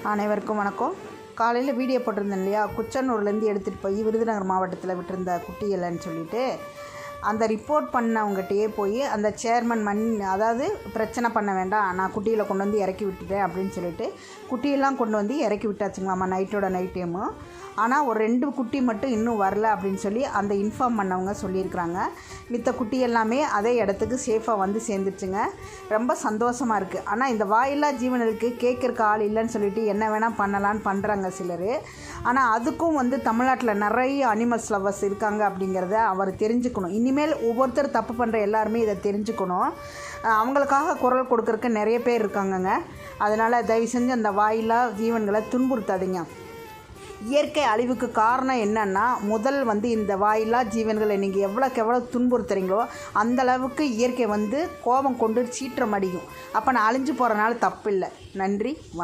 அனைவருக்கும் வணக்கம். காலையில் வீடியோ போட்டிருந்தேன் இல்லையா, குச்சனூர்லேருந்து எடுத்துகிட்டு போய் விருதுநகர் மாவட்டத்தில் விட்டுருந்த குட்டியலைன்னு சொல்லிட்டு, அந்த ரிப்போர்ட் பண்ணவங்ககிட்டயே போய் அந்த சேர்மன் அதாவது பிரச்சனை பண்ண வேண்டாம், நான் குட்டியில் கொண்டு வந்து இறக்கி விட்டுட்டேன் அப்படின்னு சொல்லிட்டு குட்டியெல்லாம் கொண்டு வந்து இறக்கி விட்டாச்சுங்களாம்மா நைட்டோட நைட் டைமு. ஆனால் ஒரு 2 குட்டி மட்டும் இன்னும் வரல அப்படின்னு சொல்லி அந்த இன்ஃபார்ம் பண்ணவங்க சொல்லியிருக்கிறாங்க. மித்த குட்டி எல்லாமே அதே இடத்துக்கு சேஃபாக வந்து சேர்ந்துச்சுங்க. ரொம்ப சந்தோஷமாக இருக்குது. ஆனால் இந்த வாயில்லா ஜீவனுக்கு கேட்குறக்கு ஆள் இல்லைன்னு சொல்லிட்டு என்ன வேணால் பண்ணலான்னு பண்ணுறாங்க சிலர். ஆனால் அதுக்கும் வந்து தமிழ்நாட்டில் நிறைய அனிமல்ஸ் லவர்ஸ் இருக்காங்க அப்படிங்கிறத அவர் தெரிஞ்சுக்கணும். இனிமேல் ஒவ்வொருத்தர் தப்பு பண்ணுற எல்லாருமே இதை தெரிஞ்சுக்கணும். அவங்களுக்காக குரல் கொடுக்குறக்கு நிறைய பேர் இருக்காங்கங்க. அதனால் தயவு செஞ்சு அந்த வாயில்லா ஜீவன்களை துன்புறுத்தாதீங்க. இயற்கை அழிவுக்கு காரணம் என்னென்னா, முதல் வந்து இந்த வாயில்லா ஜீவன்களை நீங்கள் எவ்வளோக்கு எவ்வளோ துன்புறுத்துறீங்களோ அந்தளவுக்கு இயற்கை வந்து கோபம் கொண்டு சீற்றம் அடிக்கும். அப்போ நான் அழிஞ்சு போகிறனால தப்பு இல்லை. நன்றி.